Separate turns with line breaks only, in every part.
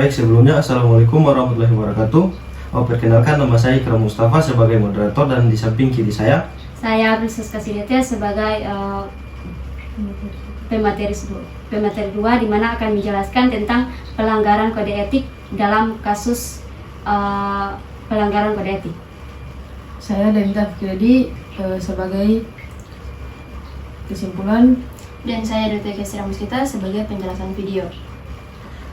Baik, sebelumnya Assalamualaikum warahmatullahi wabarakatuh. Perkenalkan, nama saya Ikram Mustafa sebagai moderator, dan di samping kiri saya
Princess Kasidete sebagai pemateri 2, di mana akan menjelaskan tentang pelanggaran kode etik dalam kasus pelanggaran kode etik.
Saya Danita Fikredi sebagai kesimpulan,
dan saya Dr. Kesira Muskita sebagai penjelasan video.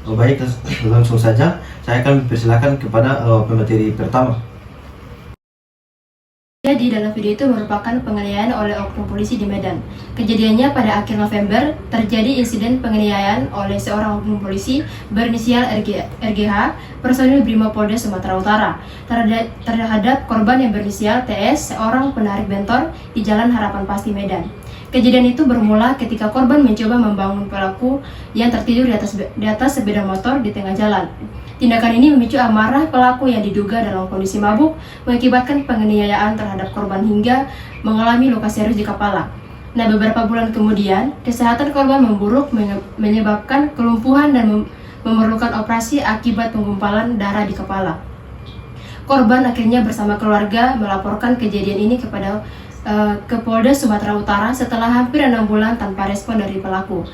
Baik, langsung saja saya akan mempersilahkan kepada pemateri pertama.
Jadi dalam video itu merupakan penganiayaan oleh oknum polisi di Medan. Kejadiannya pada akhir November terjadi insiden penganiayaan oleh seorang oknum polisi berinisial RGH, personil Brimopolda Sumatera Utara, terhadap korban yang berinisial TS, seorang penarik bentor di Jalan Harapan Pasti Medan. Kejadian itu bermula ketika korban mencoba membangun pelaku yang tertidur di atas sepeda motor di tengah jalan. Tindakan ini memicu amarah pelaku yang diduga dalam kondisi mabuk, mengakibatkan penganiayaan terhadap korban hingga mengalami luka serius di kepala. Nah, beberapa bulan kemudian, kesehatan korban memburuk menyebabkan kelumpuhan dan memerlukan operasi akibat penggumpalan darah di kepala. Korban akhirnya bersama keluarga melaporkan kejadian ini ke Polda Sumatera Utara setelah hampir 6 bulan tanpa respon dari pelaku.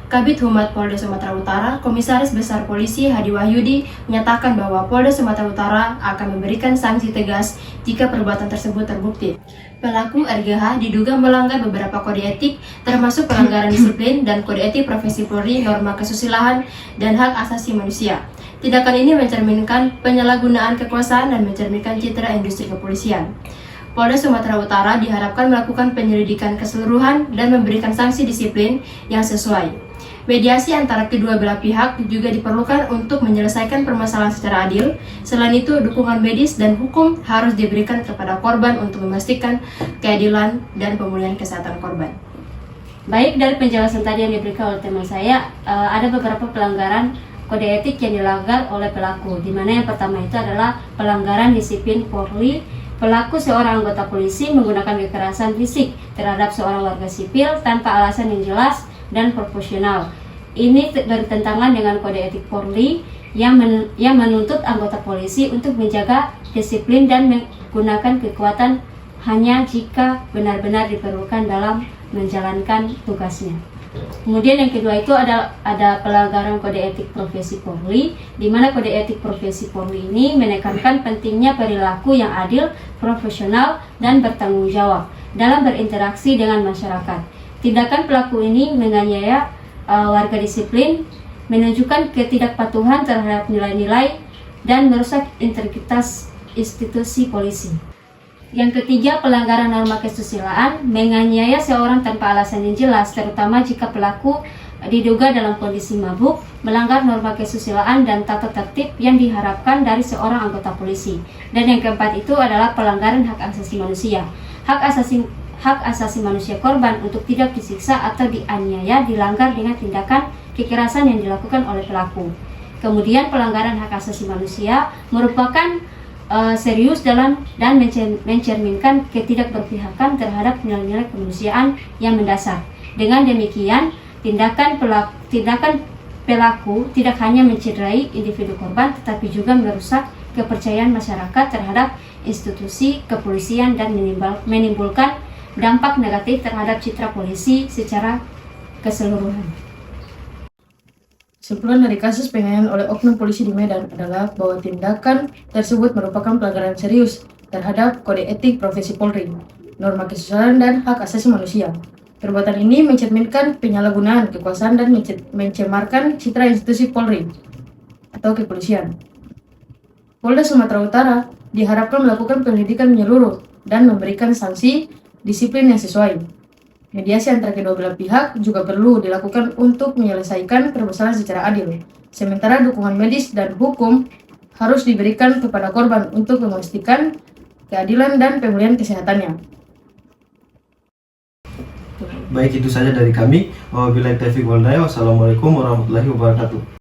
Kabid Humas Polda Sumatera Utara, Komisaris Besar Polisi Hadi Wahyudi menyatakan bahwa Polda Sumatera Utara akan memberikan sanksi tegas jika perbuatan tersebut terbukti. Pelaku RGH diduga melanggar beberapa kode etik, termasuk pelanggaran disiplin dan kode etik profesi Polri, norma kesusilaan, dan hak asasi manusia. Tindakan ini mencerminkan penyalahgunaan kekuasaan dan mencerminkan citra industri kepolisian. Polda Sumatera Utara diharapkan melakukan penyelidikan keseluruhan dan memberikan sanksi disiplin yang sesuai. Mediasi antara kedua belah pihak juga diperlukan untuk menyelesaikan permasalahan secara adil. Selain itu, dukungan medis dan hukum harus diberikan kepada korban untuk memastikan keadilan dan pemulihan kesehatan korban.
Baik, dari penjelasan tadi yang diberikan oleh teman saya, ada beberapa pelanggaran kode etik yang dilanggar oleh pelaku, di mana yang pertama itu adalah pelanggaran disiplin Polri. Pelaku seorang anggota polisi menggunakan kekerasan fisik terhadap seorang warga sipil tanpa alasan yang jelas dan proporsional. Ini bertentangan dengan kode etik Polri yang menuntut anggota polisi untuk menjaga disiplin dan menggunakan kekuatan hanya jika benar-benar diperlukan dalam menjalankan tugasnya. Kemudian yang kedua itu ada pelanggaran kode etik profesi Polri, di mana kode etik profesi Polri ini menekankan pentingnya perilaku yang adil, profesional, dan bertanggung jawab dalam berinteraksi dengan masyarakat. Tindakan pelaku ini menganiaya warga disiplin, menunjukkan ketidakpatuhan terhadap nilai-nilai, dan merusak integritas institusi polisi. Yang ketiga, pelanggaran norma kesusilaan, menganiaya seorang tanpa alasan yang jelas, terutama jika pelaku diduga dalam kondisi mabuk, melanggar norma kesusilaan dan tata tertib yang diharapkan dari seorang anggota polisi. Dan yang keempat itu adalah pelanggaran hak asasi manusia. Hak asasi manusia korban untuk tidak disiksa atau dianiaya dilanggar dengan tindakan kekerasan yang dilakukan oleh pelaku. Kemudian pelanggaran hak asasi manusia merupakan serius dan mencerminkan ketidakberpihakan terhadap nilai-nilai kemanusiaan yang mendasar. Dengan demikian, tindakan pelaku tidak hanya mencederai individu korban, tetapi juga merusak kepercayaan masyarakat terhadap institusi kepolisian dan menimbulkan dampak negatif terhadap citra polisi secara keseluruhan.
kesimpulan dari kasus penganiayaan oleh oknum polisi di Medan adalah bahwa tindakan tersebut merupakan pelanggaran serius terhadap kode etik profesi Polri, norma kesusilaan, dan hak asasi manusia. Perbuatan ini mencerminkan penyalahgunaan kekuasaan dan mencemarkan citra institusi Polri atau kepolisian. Polda Sumatera Utara diharapkan melakukan penyelidikan menyeluruh dan memberikan sanksi disiplin yang sesuai. Mediasi antara kedua belah pihak juga perlu dilakukan untuk menyelesaikan permasalahan secara adil. Sementara dukungan medis dan hukum harus diberikan kepada korban untuk memastikan keadilan dan pemulihan kesehatannya.
Baik, itu saja dari kami. Wabillahi taufiq wal hidayah. Wassalamualaikum warahmatullahi wabarakatuh.